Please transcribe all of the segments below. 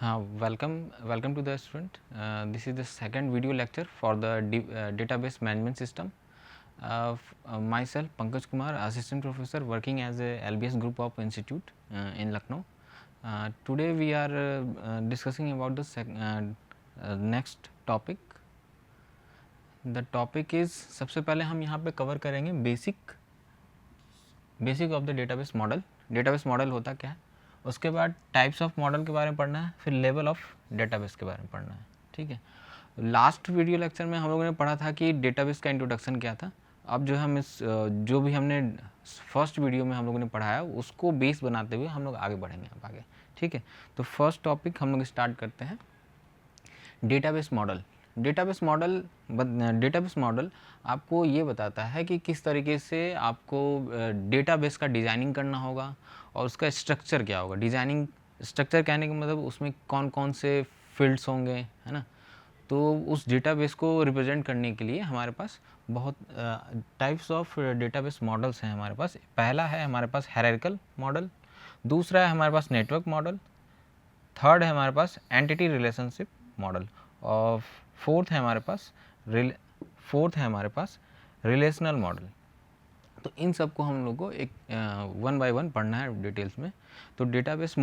Welcome to the student. This is the second video lecture for the database management system. Myself Pankaj Kumar, assistant professor working as a LBS group of institute in Lucknow. Today we are discussing about the next topic. The topic is, सबसे पहले हम यहाँ पे cover करेंगे basic of the database model. Database model होता क्या है, उसके बाद टाइप्स ऑफ मॉडल के बारे में पढ़ना है, फिर लेवल ऑफ डेटाबेस के बारे में पढ़ना है. ठीक है. लास्ट वीडियो लेक्चर में हम लोगों ने पढ़ा था कि डेटाबेस का इंट्रोडक्शन क्या था. अब जो हम जो भी हमने फर्स्ट वीडियो में हम लोगों ने पढ़ाया उसको बेस बनाते हुए हम लोग आगे बढ़ेंगे अब आगे. ठीक है. तो फर्स्ट टॉपिक हम लोग स्टार्ट करते हैं, डेटाबेस मॉडल. डेटाबेस मॉडल आपको ये बताता है कि किस तरीके से आपको डेटाबेस का डिज़ाइनिंग करना होगा और उसका स्ट्रक्चर क्या होगा. डिज़ाइनिंग स्ट्रक्चर कहने का मतलब उसमें कौन कौन से फील्ड्स होंगे, है ना. तो उस डेटाबेस को रिप्रेजेंट करने के लिए हमारे पास बहुत टाइप्स ऑफ डेटाबेस मॉडल्स हैं हमारे पास. पहला है हमारे पास हायरार्किकल मॉडल, दूसरा है हमारे पास नेटवर्क मॉडल, थर्ड है हमारे पास एंटिटी रिलेशनशिप मॉडल और फोर्थ है हमारे पास रिलेशनल मॉडल. तो इन सब को हम लोग को एक वन बाय वन पढ़ना है डिटेल्स में. तो डेटाबेस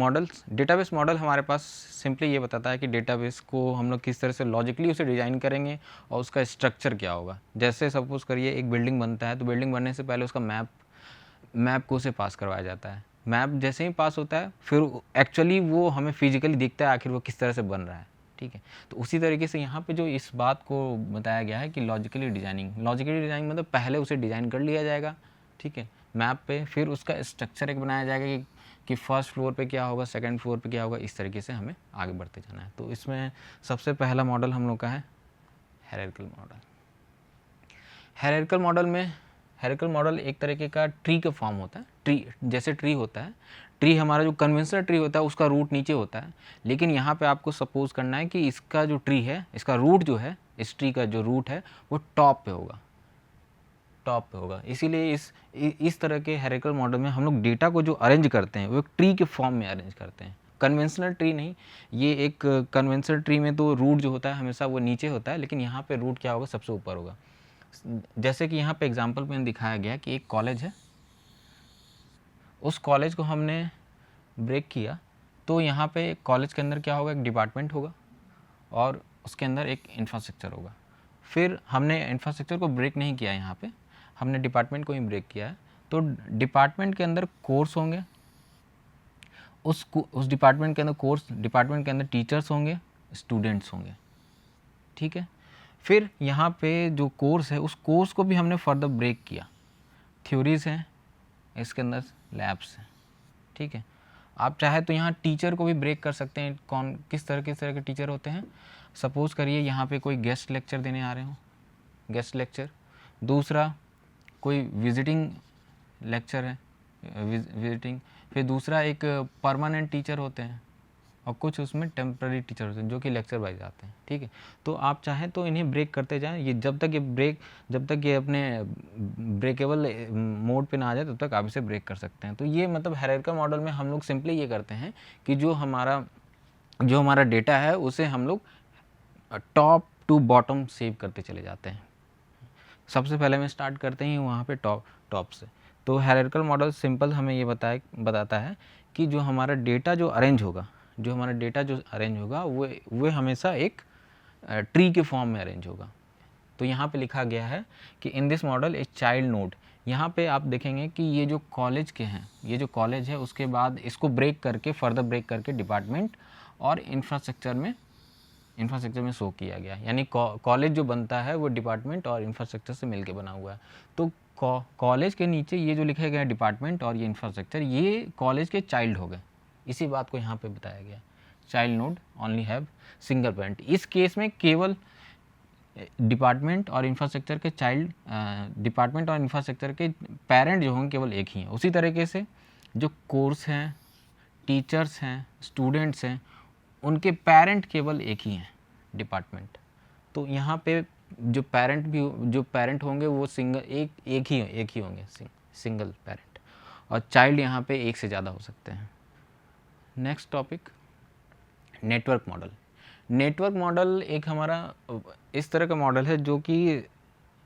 मॉडल हमारे पास सिंपली ये बताता है कि डेटाबेस को हम लोग किस तरह से लॉजिकली उसे डिज़ाइन करेंगे और उसका स्ट्रक्चर क्या होगा. जैसे सपोज करिए एक बिल्डिंग बनता है, तो बिल्डिंग बनने से पहले उसका मैप को उसे पास करवाया जाता है. मैप जैसे ही पास होता है फिर एक्चुअली वो हमें फिजिकली दिखता है आखिर वो किस तरह से बन रहा है. ठीक है. तो उसी तरीके से यहाँ पे जो इस बात को बताया गया है कि लॉजिकली डिज़ाइनिंग मतलब पहले उसे डिज़ाइन कर लिया जाएगा. ठीक है. मैप पे फिर उसका स्ट्रक्चर एक बनाया जाएगा कि फर्स्ट फ्लोर पे क्या होगा, सेकंड फ्लोर पे क्या होगा. इस तरीके से हमें आगे बढ़ते जाना है. तो इसमें सबसे पहला मॉडल हम लोग का है हायरार्किकल मॉडल. हायरार्किकल मॉडल एक तरीके का ट्री का फॉर्म होता है. ट्री जैसे ट्री होता है, ट्री हमारा जो कन्वेंशनल ट्री होता है उसका रूट नीचे होता है. लेकिन यहाँ पे आपको सपोज करना है कि इसका जो ट्री है, इसका रूट जो है, इस ट्री का जो रूट है वो टॉप पे होगा. इसीलिए इस तरह के हायरार्किकल मॉडल में हम लोग डेटा को जो अरेंज करते हैं वो एक ट्री के फॉर्म में अरेंज करते हैं. कन्वेंशनल ट्री नहीं, ये एक कन्वेंशनल ट्री में तो रूट जो होता है हमेशा वो नीचे होता है, लेकिन यहाँ पे रूट क्या होगा, सबसे ऊपर होगा. जैसे कि यहाँ पे एग्जांपल में दिखाया गया कि एक कॉलेज है, उस कॉलेज को हमने ब्रेक किया तो यहाँ पे कॉलेज के अंदर क्या होगा, एक डिपार्टमेंट होगा और उसके अंदर एक इंफ्रास्ट्रक्चर होगा. फिर हमने इंफ्रास्ट्रक्चर को ब्रेक नहीं किया, यहाँ पे हमने डिपार्टमेंट को ही ब्रेक किया है. तो डिपार्टमेंट के अंदर कोर्स होंगे, उस डिपार्टमेंट के अंदर टीचर्स होंगे, स्टूडेंट्स होंगे. ठीक है. फिर यहाँ पे जो कोर्स है उस कोर्स को भी हमने फर्दर ब्रेक किया. थ्योरीज हैं, इसके अंदर लैब्स हैं. ठीक है. आप चाहे तो यहाँ टीचर को भी ब्रेक कर सकते हैं. किस तरह के टीचर होते हैं. सपोज़ करिए यहाँ पे कोई गेस्ट लेक्चर देने आ रहे हो, गेस्ट लेक्चर. दूसरा कोई विजिटिंग लेक्चर है, विजिटिंग. फिर दूसरा एक परमानेंट टीचर होते हैं और कुछ उसमें टेम्पररी टीचर होते हैं जो कि लेक्चर वाइज आते हैं. ठीक है. तो आप चाहें तो इन्हें ब्रेक करते जाएं. ये जब तक ये अपने ब्रेकेबल मोड पे ना आ जाए तब तक आप इसे ब्रेक कर सकते हैं. तो ये मतलब हायरार्किकल मॉडल में हम लोग सिंपली ये करते हैं कि जो हमारा डेटा है उसे हम लोग टॉप टू बॉटम सेव करते चले जाते हैं. सबसे पहले में स्टार्ट करते हैं वहाँ पे टॉप से. तो हायरार्किकल मॉडल सिंपल हमें ये बताता है कि जो हमारा डेटा जो अरेंज होगा वो हमेशा एक ट्री के फॉर्म में अरेंज होगा. तो यहाँ पे लिखा गया है कि in this model a child node. यहाँ पे आप देखेंगे कि ये जो कॉलेज है उसके बाद इसको फर्दर ब्रेक करके डिपार्टमेंट और इंफ्रास्ट्रक्चर में शो किया गया. यानी कॉलेज जो बनता है वो डिपार्टमेंट और इंफ्रास्ट्रक्चर से मिलके बना हुआ है. तो कॉलेज के नीचे ये जो लिखा गया डिपार्टमेंट और ये इंफ्रास्ट्रक्चर, ये कॉलेज के चाइल्ड हो गए. इसी बात को यहाँ पे बताया गया. Child node only have single parent. इस केस में केवल डिपार्टमेंट और इंफ्रास्ट्रक्चर के पेरेंट जो होंगे केवल एक ही हैं. उसी तरीके से जो कोर्स हैं, टीचर्स हैं, स्टूडेंट्स हैं, उनके पेरेंट केवल एक ही हैं, डिपार्टमेंट. तो यहाँ पे जो पेरेंट होंगे वो एक ही होंगे, सिंगल पेरेंट. और चाइल्ड यहाँ पे एक से ज़्यादा हो सकते हैं. Next topic network model, network model एक हमारा इस तरह का मॉडल है जो कि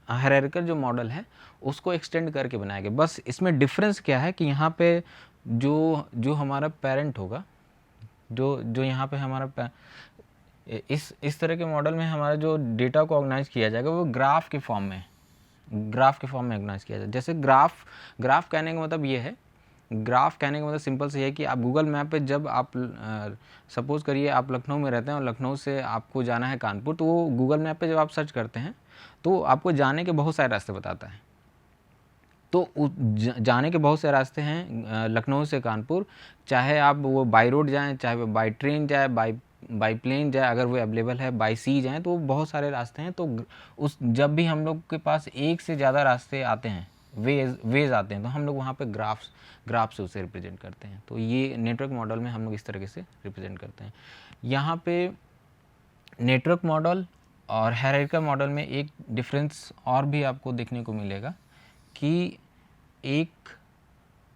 हायरार्किकल जो मॉडल है उसको एक्सटेंड करके बनाया गया। बस इसमें डिफरेंस क्या है कि यहाँ पे जो जो हमारा पेरेंट होगा, जो जो यहाँ पे हमारा इस तरह के मॉडल में हमारा जो डेटा को ऑर्गेनाइज किया जाएगा वो ग्राफ के फॉर्म में ऑर्गेनाइज किया जाए। जैसे ग्राफ कहने का मतलब ये है, ग्राफ कहने का मतलब सिंपल से है कि आप गूगल मैप पे जब आप सपोज करिए आप लखनऊ में रहते हैं और लखनऊ से आपको जाना है कानपुर, तो वो गूगल मैप पे जब आप सर्च करते हैं तो आपको जाने के बहुत सारे रास्ते बताता है। तो जाने के बहुत से रास्ते हैं लखनऊ से कानपुर, चाहे आप वो बाई रोड जाएं, चाहे वो बाई ट्रेन जाए, बाई प्लेन जाए, अगर वो अवेलेबल है बाई सी जाएं, तो बहुत सारे रास्ते हैं। तो उस जब भी हम लोग के पास एक से ज़्यादा रास्ते आते हैं, वेज आते हैं, तो हम लोग वहाँ पे ग्राफ से उसे रिप्रेजेंट करते हैं। तो ये नेटवर्क मॉडल में हम लोग इस तरीके से रिप्रेजेंट करते हैं। यहाँ पे नेटवर्क मॉडल और हायरार्किकल मॉडल में एक डिफरेंस और भी आपको देखने को मिलेगा कि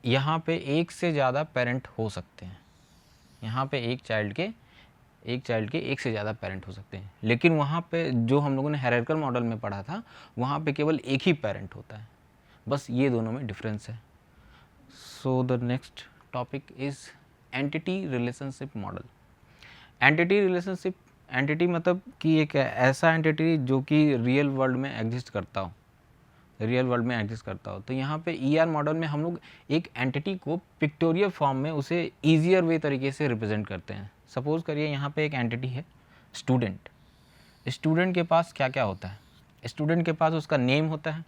यहाँ पे एक से ज़्यादा पेरेंट हो सकते हैं। यहाँ पे एक चाइल्ड के एक से ज़्यादा पेरेंट हो सकते हैं, लेकिन वहाँ पे जो हम लोगों ने हायरार्किकल मॉडल में पढ़ा था वहाँ पे केवल एक ही पेरेंट होता है। बस ये दोनों में डिफरेंस है। So the next topic is entity relationship model. Entity मतलब कि एक ऐसा एंटिटी जो कि रियल वर्ल्ड में एग्जिस्ट करता हो। तो यहाँ पे ER मॉडल में हम लोग एक एंटिटी को पिक्टोरियल फॉर्म में उसे ईजियर वे तरीके से रिप्रेजेंट करते हैं। सपोज करिए यहाँ पे एक एंटिटी है स्टूडेंट। स्टूडेंट के पास क्या क्या होता है? स्टूडेंट के पास उसका नेम होता है,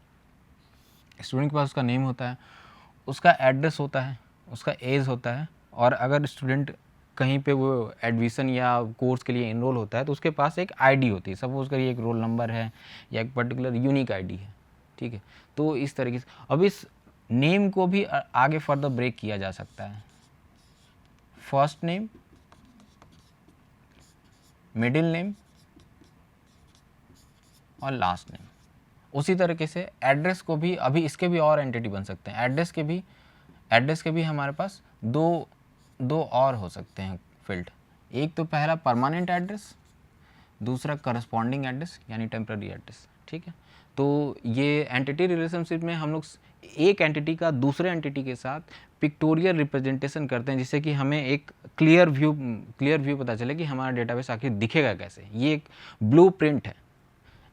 उसका एड्रेस होता है, उसका एज होता है, और अगर स्टूडेंट कहीं पे वो एडमिशन या कोर्स के लिए इनरोल होता है तो उसके पास एक आईडी होती है। सपोज करिए एक रोल नंबर है या एक पर्टिकुलर यूनिक आईडी है, ठीक है। तो इस तरीके से अब इस नेम को भी आगे फर्दर ब्रेक किया जा सकता है। फर्स्ट नेम, मिडिल नेम और लास्ट नेम। उसी तरीके से एड्रेस को भी, अभी इसके भी और एंटिटी बन सकते हैं। एड्रेस के भी हमारे पास दो और हो सकते हैं फील्ड। एक तो पहला परमानेंट एड्रेस, दूसरा करस्पॉन्डिंग एड्रेस यानी टेम्पररी एड्रेस, ठीक है। तो ये एंटिटी रिलेशनशिप में हम लोग एक एंटिटी का दूसरे एंटिटी के साथ पिक्टोरियल रिप्रेजेंटेशन करते हैं, जिससे कि हमें एक क्लियर व्यू पता चले कि हमारा डेटाबेस आखिर दिखेगा कैसे। ये एक ब्लूप्रिंट है।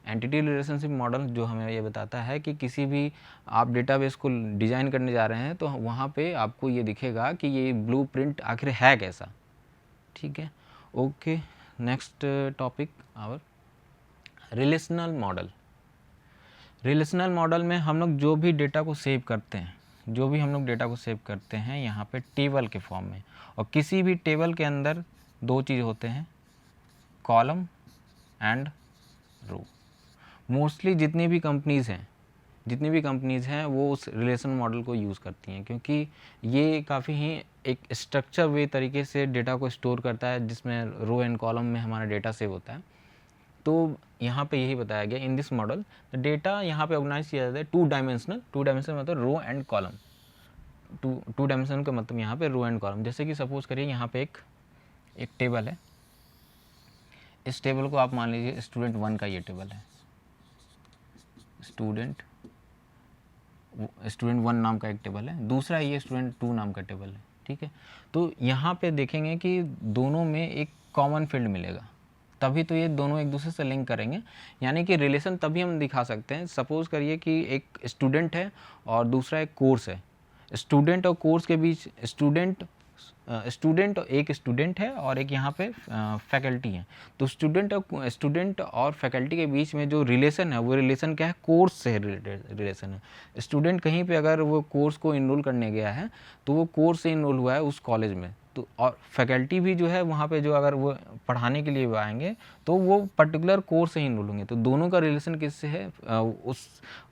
एंटिटी रिलेशनशिप मॉडल जो हमें ये बताता है कि किसी भी आप डेटाबेस को डिज़ाइन करने जा रहे हैं तो वहाँ पे आपको ये दिखेगा कि ये ब्लूप्रिंट आखिर है कैसा, ठीक है। Okay, next topic our relational model. Relational model में हम लोग जो भी डेटा को सेव करते हैं यहाँ पे टेबल के फॉर्म में, और किसी भी टेबल के अंदर दो चीज़ होते हैं, कॉलम एंड रो। मोस्टली जितनी भी कंपनीज़ हैं वो उस रिलेशन मॉडल को यूज़ करती हैं, क्योंकि ये काफ़ी ही एक स्ट्रक्चर वे तरीके से डेटा को स्टोर करता है, जिसमें रो एंड कॉलम में हमारा डेटा सेव होता है। तो यहाँ पे यही बताया गया, इन दिस मॉडल डेटा यहाँ पे ऑर्गेनाइज किया जाता है टू डायमेंशनल मतलब row and column. Two dimensional का मतलब यहाँ पे रो एंड कॉलम। जैसे कि सपोज करिए यहाँ पे एक टेबल है, इस टेबल को आप मान लीजिए स्टूडेंट 1 का ये टेबल है, स्टूडेंट 1 नाम का एक टेबल है, दूसरा ये स्टूडेंट 2 नाम का टेबल है, ठीक है। तो यहाँ पे देखेंगे कि दोनों में एक कॉमन फील्ड मिलेगा, तभी तो ये दोनों एक दूसरे से लिंक करेंगे, यानी कि रिलेशन तभी हम दिखा सकते हैं। सपोज़ करिए कि एक स्टूडेंट है और दूसरा एक कोर्स है। स्टूडेंट और कोर्स के बीच एक स्टूडेंट है और एक यहाँ पे फैकल्टी है। तो स्टूडेंट और फैकल्टी के बीच में जो रिलेशन है वो रिलेशन क्या है? कोर्स से रिलेटेड रिलेशन है। स्टूडेंट कहीं पे अगर वो कोर्स को इनरोल करने गया है तो वो कोर्स से इनरोल हुआ है उस कॉलेज में, तो और फैकल्टी भी जो है वहाँ पे जो अगर वो पढ़ाने के लिए आएंगे तो वो पर्टिकुलर कोर्स से ही इनरोल होंगे। तो दोनों का रिलेशन किससे है?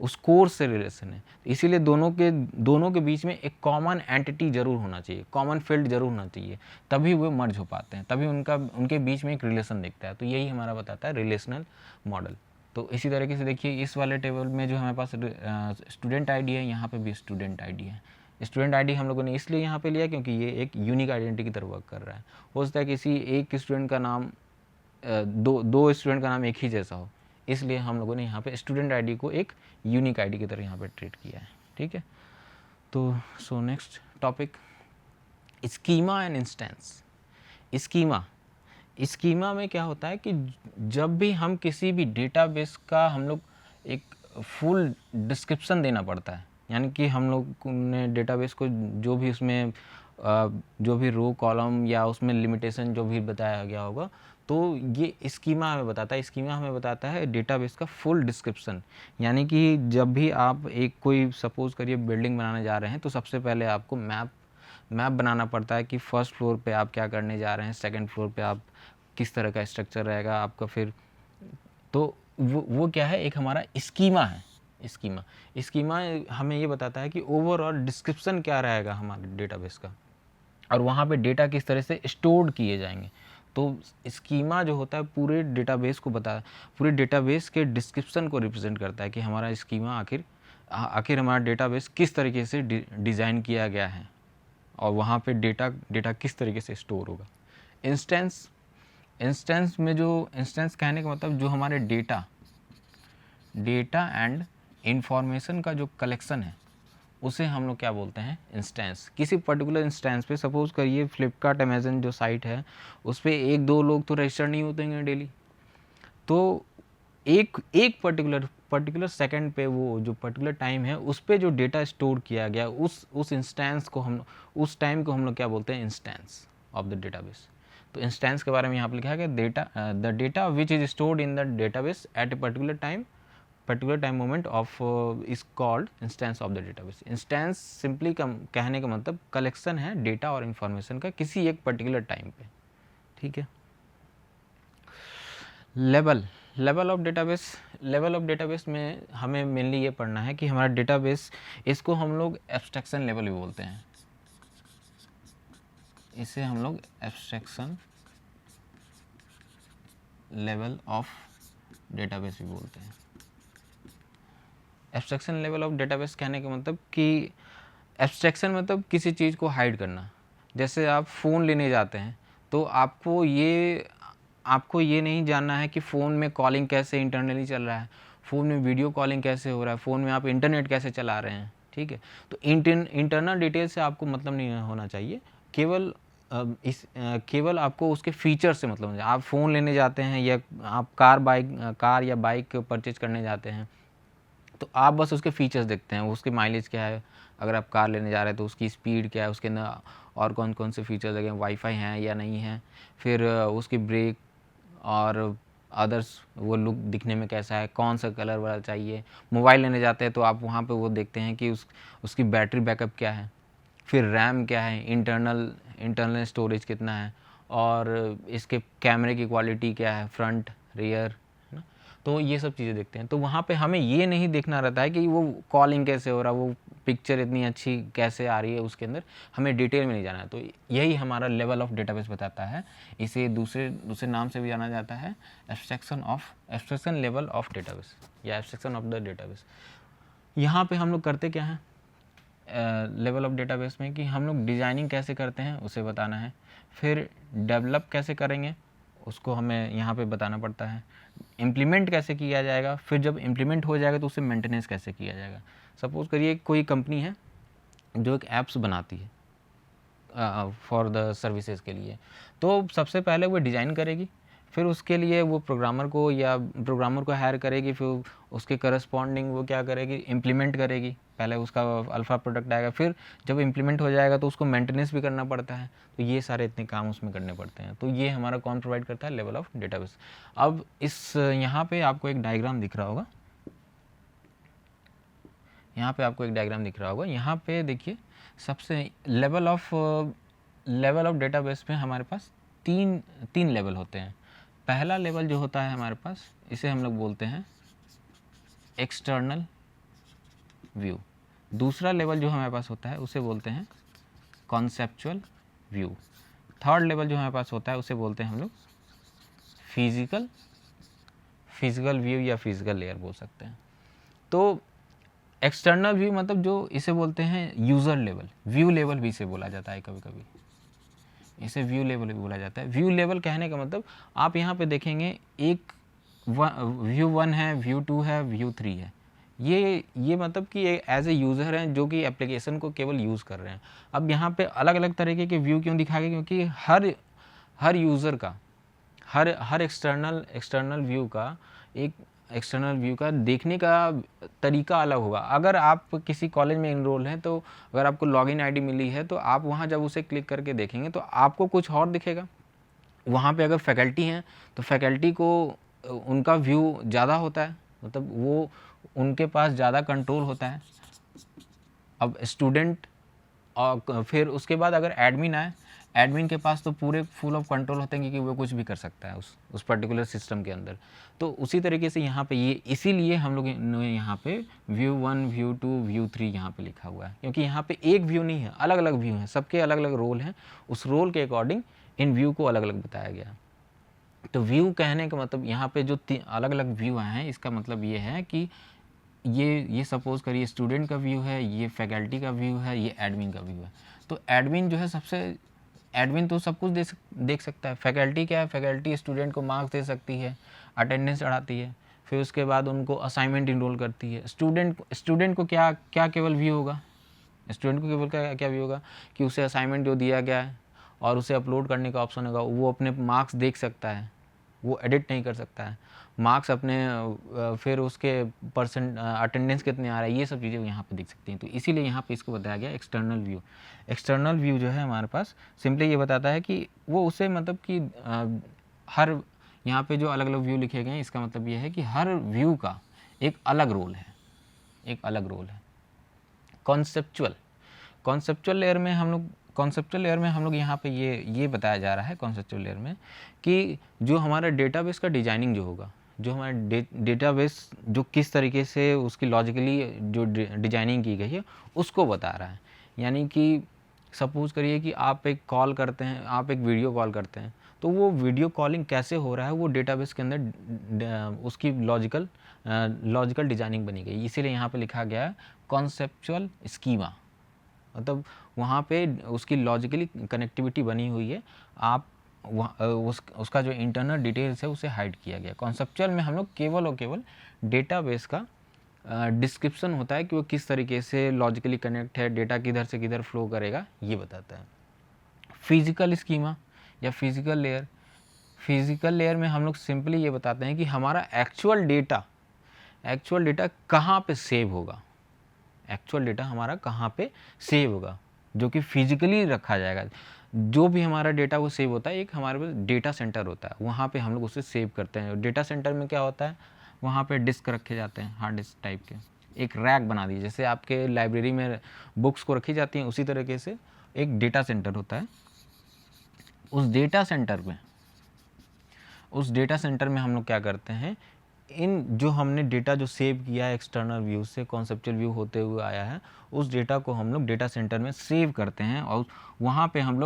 उस कोर्स से रिलेशन है। इसीलिए दोनों के बीच में एक कॉमन एंटिटी जरूर होना चाहिए, कॉमन फील्ड जरूर होना चाहिए, तभी वो मर्ज हो पाते हैं, तभी उनके बीच में एक रिलेशन दिखता है। तो यही हमारा बताता है रिलेशनल मॉडल। तो इसी तरीके से देखिए इस वाले टेबल में जो हमारे पास स्टूडेंट आईडी है, यहाँ पे भी स्टूडेंट आईडी है, स्टूडेंट आईडी हम लोगों ने इसलिए यहाँ पे लिया क्योंकि ये एक यूनिक आइडेंटिटी की तरह वर्क कर रहा है। हो सकता है किसी एक स्टूडेंट का नाम दो स्टूडेंट का नाम एक ही जैसा हो, इसलिए हम लोगों ने यहाँ पे स्टूडेंट आईडी को एक यूनिक आईडी की तरह यहाँ पे ट्रीट किया है। ठीक है, तो so next topic, schema and instance. Schema में क्या होता है कि जब भी हम किसी भी डेटाबेस का हम लोग एक फुल डिस्क्रिप्शन देना पड़ता है, यानी कि हम लोग ने डेटाबेस को जो भी उसमें जो भी रो कॉलम या उसमें लिमिटेशन जो भी बताया गया होगा, तो ये स्कीमा हमें बताता है। स्कीमा हमें बताता है डेटाबेस का फुल डिस्क्रिप्शन, यानी कि जब भी आप एक कोई सपोज करिए बिल्डिंग बनाने जा रहे हैं, तो सबसे पहले आपको मैप बनाना पड़ता है कि फर्स्ट फ्लोर पे आप क्या करने जा रहे हैं, सेकंड फ्लोर पे आप किस तरह का स्ट्रक्चर रहेगा आपका। फिर तो वो क्या है, एक हमारा स्कीमा है। स्कीमा हमें ये बताता है कि ओवरऑल डिस्क्रिप्शन क्या रहेगा हमारे डेटाबेस का, और वहाँ पे डेटा किस तरह से स्टोर्ड किए जाएंगे। तो स्कीमा जो होता है पूरे डेटाबेस को पूरे डेटाबेस के डिस्क्रिप्शन को रिप्रेजेंट करता है कि हमारा स्कीमा आखिर हमारा डेटाबेस किस तरीके से डिज़ाइन किया गया है, और वहाँ पे डेटा किस तरीके से स्टोर होगा। इंस्टेंस में जो इंस्टेंस कहने का मतलब जो हमारे डेटा एंड इंफॉर्मेशन का जो कलेक्शन है, उसे हम लोग क्या बोलते हैं, इंस्टेंस। किसी पर्टिकुलर इंस्टेंस पे सपोज करिए फ्लिपकार्ट अमेजन जो साइट है, उस पर 1-2 लोग तो रजिस्टर नहीं होते हैं डेली, तो एक पर्टिकुलर सेकंड पे वो जो पर्टिकुलर टाइम है उस पे जो डेटा स्टोर किया गया उस इंस्टेंस को उस टाइम को हम लोग क्या बोलते हैं, इंस्टेंस ऑफ द डेटाबेस। तो इंस्टेंस के बारे में यहाँ पर लिखा है कि the data which is stored in the database at a particular time moment of is called instance of the database. Instance simply कहने का मतलब कलेक्शन है डेटा और इन्फॉर्मेशन का किसी एक पर्टिकुलर टाइम पे। ठीक है, लेवल ऑफ डेटाबेस में हमें मेनली ये पढ़ना है कि हमारा डेटाबेस, इसको हम लोग एब्स्ट्रैक्शन लेवल भी बोलते हैं, इसे हम लोग एब्स्ट्रैक्शन लेवल ऑफ डेटाबेस भी बोलते हैं। एब्स्ट्रैक्शन लेवल ऑफ डेटाबेस कहने का मतलब कि एब्स्ट्रैक्शन मतलब किसी चीज़ को हाइड करना। जैसे आप फ़ोन लेने जाते हैं, तो आपको ये नहीं जानना है कि फ़ोन में कॉलिंग कैसे इंटरनली चल रहा है, फ़ोन में वीडियो कॉलिंग कैसे हो रहा है, फ़ोन में आप इंटरनेट कैसे चला रहे हैं। ठीक है, तो इंटरनल डिटेल से आपको मतलब नहीं होना चाहिए, केवल आपको उसके फीचर से मतलब है। आप फ़ोन लेने जाते हैं या आप कार या बाइक परचेज करने जाते हैं, तो आप बस उसके फीचर्स देखते हैं, उसके माइलेज क्या है, अगर आप कार लेने जा रहे हैं तो उसकी स्पीड क्या है, उसके अंदर और कौन कौन से फीचर्स लगे हैं, वाईफाई हैं या नहीं है, फिर उसकी ब्रेक और अदर्स, वो लुक दिखने में कैसा है, कौन सा कलर वाला चाहिए। मोबाइल लेने जाते हैं तो आप वहाँ पे वो देखते हैं कि उसकी बैटरी बैकअप क्या है, फिर रैम क्या है, इंटरनल स्टोरेज कितना है, और इसके कैमरे की क्वालिटी क्या है, फ्रंट रियर, तो ये सब चीज़ें देखते हैं। तो वहाँ पे हमें ये नहीं देखना रहता है कि वो कॉलिंग कैसे हो रहा है, वो पिक्चर इतनी अच्छी कैसे आ रही है, उसके अंदर हमें डिटेल में नहीं जाना है। तो यही हमारा लेवल ऑफ डेटाबेस बताता है। इसे दूसरे नाम से भी जाना जाता है एब्स्ट्रैक्शन लेवल ऑफ डेटाबेस या एब्स्ट्रैक्शन ऑफ द डेटाबेस। यहाँ पे हम लोग करते क्या हैं लेवल ऑफ डेटाबेस में, कि हम लोग डिज़ाइनिंग कैसे करते हैं उसे बताना है, फिर डेवलप कैसे करेंगे उसको हमें यहाँ पे बताना पड़ता है, इम्प्लीमेंट कैसे किया जाएगा, फिर जब इम्प्लीमेंट हो जाएगा तो उसे मेंटेनेंस कैसे किया जाएगा। सपोज़ करिए कोई कंपनी है जो एक ऐप्स बनाती है फॉर द सर्विसेज के लिए, तो सबसे पहले वो डिज़ाइन करेगी, फिर उसके लिए वो प्रोग्रामर को हायर करेगी, फिर उसके करस्पॉन्डिंग वो क्या करेगी, इम्प्लीमेंट करेगी। पहले उसका अल्फ़ा प्रोडक्ट आएगा, फिर जब इम्प्लीमेंट हो जाएगा तो उसको मेंटेनेंस भी करना पड़ता है। तो ये सारे इतने काम उसमें करने पड़ते हैं। तो ये हमारा कौन प्रोवाइड करता है, लेवल ऑफ डेटाबेस। अब यहाँ पे आपको एक डायग्राम दिख रहा होगा, यहाँ पे देखिए, सबसे लेवल ऑफ डेटाबेस में हमारे पास तीन लेवल होते हैं। पहला लेवल जो होता है हमारे पास, इसे हम लोग बोलते हैं एक्सटर्नल व्यू। दूसरा लेवल जो हमारे पास होता है उसे बोलते हैं कॉन्सेप्चुअल व्यू। थर्ड लेवल जो हमारे पास होता है उसे बोलते हैं हम लोग फिजिकल व्यू या फिजिकल लेयर बोल सकते हैं। तो एक्सटर्नल व्यू मतलब जो इसे बोलते हैं यूज़र लेवल, व्यू लेवल भी इसे बोला जाता है, कभी कभी इसे व्यू लेवल भी बोला जाता है। व्यू लेवल कहने का मतलब आप यहाँ पे देखेंगे एक व्यू 1 है, व्यू 2 है, व्यू 3 है। ये मतलब कि एज ए यूज़र हैं जो कि एप्लीकेशन को केवल यूज़ कर रहे हैं। अब यहाँ पे अलग अलग तरीके के व्यू क्यों दिखाए गए, क्योंकि हर यूज़र का हर एक्सटर्नल व्यू का एक एक्सटर्नल व्यू का देखने का तरीका अलग होगा। अगर आप किसी कॉलेज में इनरोल हैं तो अगर आपको लॉगिन आईडी मिली है तो आप वहाँ जब उसे क्लिक करके देखेंगे तो आपको कुछ और दिखेगा। वहाँ पे अगर फैकल्टी हैं तो फैकल्टी को उनका व्यू ज़्यादा होता है, मतलब वो उनके पास ज़्यादा कंट्रोल होता है। अब स्टूडेंट और फिर उसके बाद अगर एडमिन आए, एडमिन के पास तो पूरे फुल ऑफ कंट्रोल होते हैं कि वो कुछ भी कर सकता है उस पर्टिकुलर सिस्टम के अंदर। तो उसी तरीके से यहाँ पे ये इसीलिए हम लोग ने यहाँ पे व्यू 1, व्यू 2, व्यू 3 यहाँ पे लिखा हुआ है, क्योंकि यहाँ पे एक व्यू नहीं है, अलग अलग व्यू हैं, सबके अलग अलग रोल हैं। उस रोल के अकॉर्डिंग इन व्यू को अलग अलग बताया गया। तो व्यू कहने का मतलब यहाँ पे जो अलग अलग व्यू आए हैं, इसका मतलब ये है कि ये सपोज करिए स्टूडेंट का व्यू है, ये फैकल्टी का व्यू है, ये एडमिन का व्यू है। तो एडमिन जो है एडमिन तो सब कुछ देख सकता है। फैकल्टी क्या है, फैकल्टी स्टूडेंट को मार्क्स दे सकती है, अटेंडेंस चढ़ाती है, फिर उसके बाद उनको असाइनमेंट इनरोल करती है। स्टूडेंट को क्या क्या केवल व्यू होगा, स्टूडेंट को केवल क्या व्यू होगा कि उसे असाइनमेंट जो दिया गया है और उसे अपलोड करने का ऑप्शन होगा, वो अपने मार्क्स देख सकता है, वो एडिट नहीं कर सकता है। मार्क्स अपने फिर उसके परसेंट अटेंडेंस कितने आ रहा है, ये सब चीज़ें यहाँ पे देख सकती हैं। तो इसीलिए यहाँ पे इसको बताया गया एक्सटर्नल व्यू। एक्सटर्नल व्यू जो है हमारे पास सिंपली ये बताता है कि वो उसे मतलब कि हर यहाँ पे जो अलग अलग व्यू लिखे गए हैं, इसका मतलब ये है कि हर व्यू का एक अलग रोल है, एक अलग रोल है। कॉन्सेप्चुअल लेयर में हम लोग यहाँ पे ये बताया जा रहा है कॉन्सेप्चुअल लेयर में कि जो हमारा डेटाबेस का डिजाइनिंग जो होगा, जो हमारा डेटाबेस जो किस तरीके से उसकी लॉजिकली जो डिजाइनिंग की गई है उसको बता रहा है। यानी कि सपोज करिए कि आप एक कॉल करते हैं, आप एक वीडियो कॉल करते हैं, तो वो वीडियो कॉलिंग कैसे हो रहा है वो डेटाबेस के अंदर उसकी लॉजिकल डिजाइनिंग बनी गई। इसीलिए यहाँ पे लिखा गया है कॉन्सेप्चुअल स्कीमा, मतलब वहाँ पे उसकी लॉजिकली कनेक्टिविटी बनी हुई है। आप उसका जो इंटरनल डिटेल्स है उसे हाइड किया गया। कॉन्सेप्चुअल में हम लोग केवल और केवल डेटाबेस का डिस्क्रिप्शन होता है कि वो किस तरीके से लॉजिकली कनेक्ट है, डेटा किधर से किधर फ्लो करेगा, ये बताता है। फिजिकल स्कीमा या फिजिकल लेयर में हम लोग सिंपली ये बताते हैं कि हमारा एक्चुअल डेटा कहाँ पे सेव होगा, एक्चुअल डेटा हमारा कहाँ पे सेव होगा, जो कि फिजिकली रखा जाएगा। जो भी हमारा डेटा वो सेव होता है, एक हमारे पास डेटा सेंटर होता है, वहाँ पे हम लोग उसे सेव करते हैं। डेटा सेंटर में क्या होता है, वहाँ पे डिस्क रखे जाते हैं, हार्ड डिस्क टाइप के, एक रैक बना दीजिए, जैसे आपके लाइब्रेरी में बुक्स को रखी जाती हैं, उसी तरीके से एक डेटा सेंटर होता है। उस डेटा सेंटर में हम लोग क्या करते हैं, इन जो हमने डेटा जो सेव किया है एक्सटर्नल व्यू से कॉन्सेप्चुअल व्यू होते हुए आया है, उस डेटा को हम लोग डेटा सेंटर में सेव करते हैं और वहाँ पे हम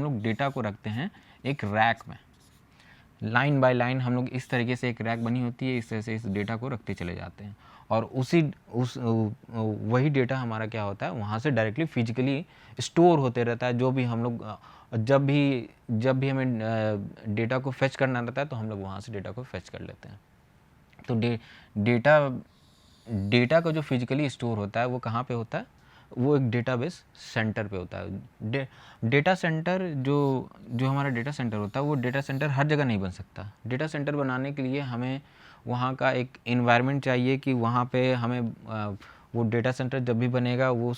लोग डेटा को रखते हैं एक रैक में। लाइन बाय लाइन हम लोग इस तरीके से एक रैक बनी होती है, इस तरह से इस डेटा को रखते चले जाते हैं और वही डेटा हमारा क्या होता है, वहाँ से डायरेक्टली फिजिकली स्टोर होते रहता है। जो भी हम लोग जब भी हमें डेटा को फेच करना रहता है तो हम लोग वहाँ से डेटा को फेच कर लेते हैं। तो डेटा का जो फिजिकली स्टोर होता है वो कहाँ पे होता है, वो एक डेटाबेस सेंटर पे होता है। डेटा सेंटर जो हमारा डेटा सेंटर होता है, वो डेटा सेंटर हर जगह नहीं बन सकता। डेटा सेंटर बनाने के लिए हमें वहाँ का एक इन्वायरमेंट चाहिए कि वहाँ पे हमें वो डेटा सेंटर जब भी बनेगा वो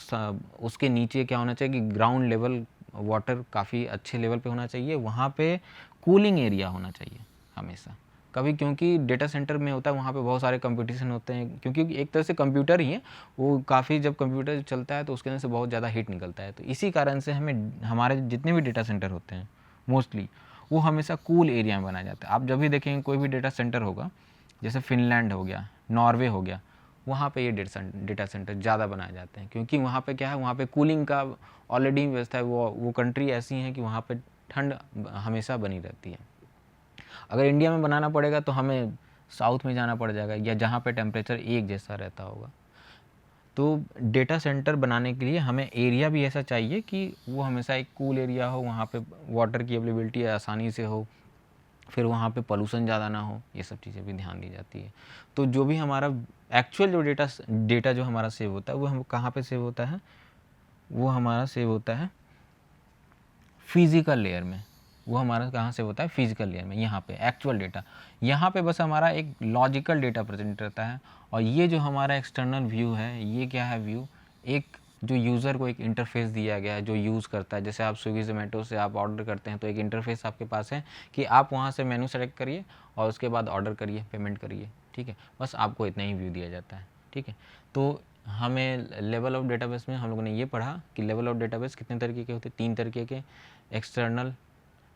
उसके नीचे क्या होना चाहिए कि ग्राउंड लेवल वाटर काफ़ी अच्छे लेवल पे होना चाहिए। वहाँ पे कूलिंग एरिया होना चाहिए हमेशा, कभी क्योंकि डेटा सेंटर में होता है वहाँ पे बहुत सारे कंपटीशन होते हैं, क्योंकि एक तरह से कंप्यूटर ही है वो, काफ़ी जब कंप्यूटर चलता है तो उसके अंदर से बहुत ज़्यादा हीट निकलता है। तो इसी कारण से हमारे जितने भी डेटा सेंटर होते हैं मोस्टली वो हमेशा कूल एरिया में बनाया जाता है। आप जब भी देखेंगे कोई भी डेटा सेंटर होगा, जैसे फिनलैंड हो गया, नॉर्वे हो गया, वहाँ पे ये डेटा सेंटर ज़्यादा बनाए जाते हैं, क्योंकि वहाँ पे क्या है, वहाँ पे कूलिंग का ऑलरेडी व्यवस्था है। वो कंट्री ऐसी हैं कि वहाँ पे ठंड हमेशा बनी रहती है। अगर इंडिया में बनाना पड़ेगा तो हमें साउथ में जाना पड़ जाएगा, या जहाँ पे टेम्परेचर एक जैसा रहता होगा। तो डेटा सेंटर बनाने के लिए हमें एरिया भी ऐसा चाहिए कि वो हमेशा एक कूल एरिया हो, वहाँ पे वाटर की अवेलेबिलिटी आसानी से हो, फिर वहाँ पे पोल्यूशन ज़्यादा ना हो, ये सब चीज़ें भी ध्यान दी जाती है। तो जो भी हमारा एक्चुअल जो डेटा जो हमारा सेव होता है वो हम कहाँ पे सेव होता है, वो हमारा सेव होता है फिजिकल लेयर में। वो हमारा कहाँ से होता है, फिजिकल लेयर में, यहाँ पे एक्चुअल डेटा। यहाँ पे बस हमारा एक लॉजिकल डेटा प्रेजेंट रहता है। और ये जो हमारा एक्सटर्नल व्यू है, ये क्या है व्यू, एक जो यूज़र को एक इंटरफेस दिया गया है जो यूज़ करता है। जैसे आप स्विगी जोमेटो से आप ऑर्डर करते हैं तो एक इंटरफेस आपके पास है कि आप वहाँ से मेनू सेलेक्ट करिए और उसके बाद ऑर्डर करिए, पेमेंट करिए, ठीक है। बस आपको इतना ही व्यू दिया जाता है, ठीक है। तो हमें लेवल ऑफ डेटाबेस में हम लोगों ने ये पढ़ा कि लेवल ऑफ डेटाबेस कितने तरीके के होते हैं, 3 तरीके के,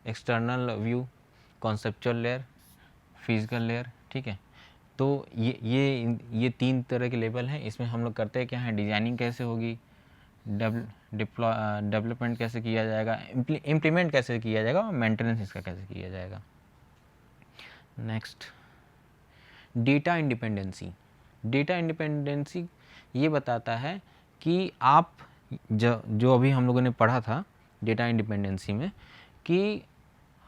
external view, conceptual layer, physical layer, ठीक है। तो ये 3 तरह के लेवल हैं। इसमें हम लोग करते हैं क्या है, डिजाइनिंग कैसे होगी, डेवलपमेंट कैसे किया जाएगा, इम्प्लीमेंट कैसे किया जाएगा और मेंटेनेंस इसका कैसे किया जाएगा। Next, data independency. Data independency ये बताता है कि आप जो अभी हम लोगों ने पढ़ा था डेटा इंडिपेंडेंसी में, कि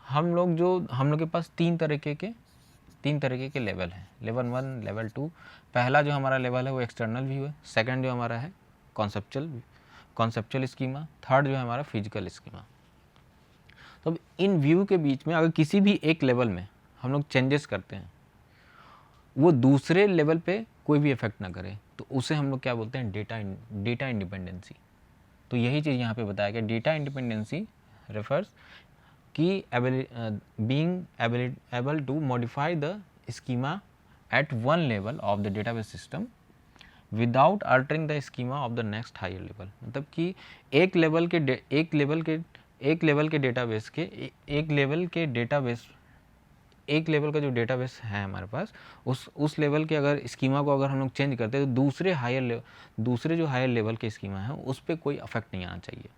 हम लोग के पास 3 तरीके के लेवल हैं, लेवल 1, लेवल 2। पहला जो हमारा लेवल है वो एक्सटर्नल व्यू है, सेकंड जो हमारा है कॉन्सेप्चुअल स्कीमा, थर्ड जो है हमारा फिजिकल स्कीमा। तो अब इन व्यू के बीच में अगर किसी भी एक लेवल में हम लोग चेंजेस करते हैं, वो दूसरे लेवल पे कोई भी इफेक्ट ना करे, तो उसे हम लोग क्या बोलते हैं, डेटा इंडिपेंडेंसी। तो यही चीज़ यहाँ पे बताया गया, डेटा इंडिपेंडेंसी रेफर्स कि being able to modify the schema at one level of the database system without altering the schema of the next higher level। मतलब कि एक लेवल का जो डेटाबेस है हमारे पास, उस लेवल के अगर स्कीमा को अगर हम लोग चेंज करते हैं तो दूसरे जो हायर लेवल के स्कीमा है उस पर कोई अफेक्ट नहीं आना चाहिए।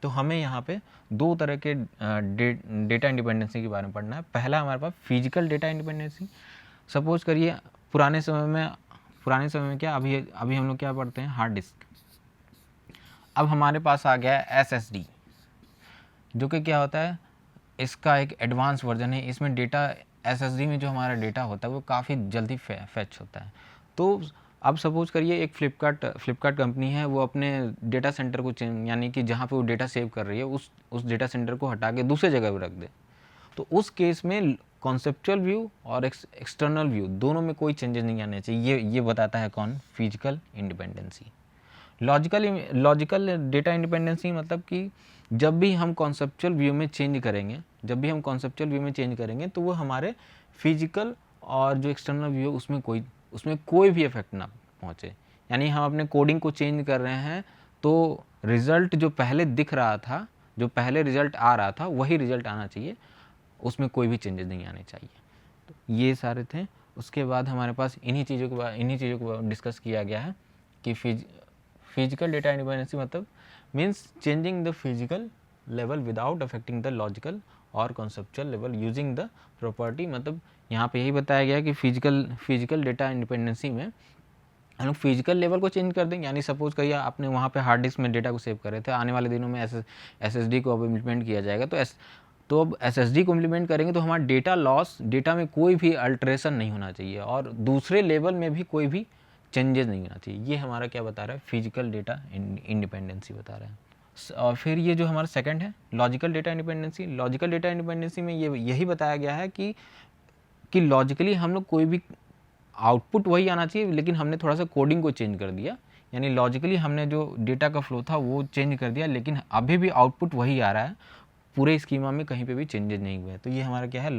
तो हमें यहाँ पे 2 तरह के डेटा इंडिपेंडेंसी के बारे में पढ़ना है। पहला हमारे पास फिजिकल डेटा इंडिपेंडेंसी। सपोज करिए पुराने समय में क्या, अभी हम लोग क्या पढ़ते हैं, हार्ड डिस्क। अब हमारे पास आ गया है SSD, जो कि क्या होता है, इसका एक एडवांस वर्जन है। इसमें डेटा SSD में जो हमारा डेटा होता है वो काफ़ी जल्दी फैच होता है। तो अब सपोज करिए एक फ्लिपकार्ट कंपनी है, वो अपने डेटा सेंटर को यानी कि जहाँ पे वो डेटा सेव कर रही है उस डेटा सेंटर को हटा के दूसरे जगह पर रख दे, तो उस केस में कॉन्सेप्चुअल व्यू और एक्सटर्नल व्यू दोनों में कोई चेंजेस नहीं आने चाहिए। ये बताता है कौन, physical independency. Logical data independency मतलब कि जब भी हम कॉन्सेप्चुअल व्यू में चेंज करेंगे तो वो हमारे फिजिकल और जो एक्सटर्नल व्यू उसमें कोई भी इफेक्ट ना पहुँचे। यानी हम अपने कोडिंग को चेंज कर रहे हैं तो रिज़ल्ट जो पहले दिख रहा था, जो पहले रिज़ल्ट आ रहा था वही रिज़ल्ट आना चाहिए, उसमें कोई भी चेंजेस नहीं आने चाहिए। तो ये सारे थे। उसके बाद हमारे पास इन्हीं चीज़ों को डिस्कस किया गया है कि फिजिकल डेटा इंडिपेंडेंसी मतलब means changing the physical level without affecting the logical और conceptual level using the property. मतलब यहाँ पे यही बताया गया कि फिजिकल डेटा इंडिपेंडेंसी में हम लोग फिजिकल लेवल को चेंज कर देंगे। यानी सपोज करिए आपने वहाँ पे हार्ड डिस्क में डेटा को सेव कर रहे थे, आने वाले दिनों में SSD को अब इम्प्लीमेंट किया जाएगा, तो अब SSD को इम्प्लीमेंट करेंगे तो हमारा डेटा में कोई भी अल्ट्रेशन नहीं होना चाहिए और दूसरे लेवल में भी कोई भी चेंजेस नहीं होना चाहिए। ये हमारा क्या बता रहा है, फिजिकल डेटा इंडिपेंडेंसी बता रहा है। और फिर ये जो हमारा सेकंड है लॉजिकल डेटा इंडिपेंडेंसी में यही बताया गया है कि लॉजिकली हम लोग कोई भी आउटपुट वही आना चाहिए, लेकिन हमने थोड़ा सा कोडिंग को चेंज कर दिया। यानी लॉजिकली हमने जो डेटा का फ्लो था वो चेंज कर दिया, लेकिन अभी भी आउटपुट वही आ रहा है, पूरे स्कीमा में कहीं पे भी चेंजेस नहीं हुए। तो ये हमारा क्या है,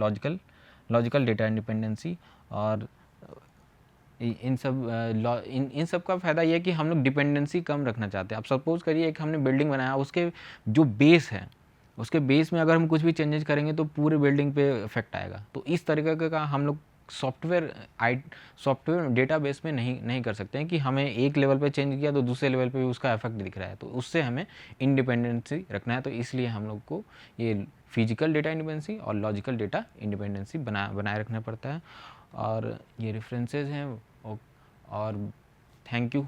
लॉजिकल डेटा इंडिपेंडेंसी। और इन सब का फ़ायदा ये है कि हम लोग डिपेंडेंसी कम रखना चाहते हैं। अब सपोज करिए एक हमने बिल्डिंग बनाया, उसके जो बेस है, उसके बेस में अगर हम कुछ भी चेंजेस करेंगे तो पूरे बिल्डिंग पे इफेक्ट आएगा। तो इस तरीके का हम लोग सॉफ्टवेयर डेटाबेस में नहीं कर सकते हैं कि हमें एक लेवल पे चेंज किया तो दूसरे लेवल पे भी उसका इफेक्ट दिख रहा है। तो उससे हमें इंडिपेंडेंसी रखना है। तो इसलिए हम लोग को ये फिजिकल डेटा इंडिपेंडेंसी और लॉजिकल डेटा इंडिपेंडेंसी बनाए रखना पड़ता है। और ये रेफरेंसेस हैं। और थैंक यू।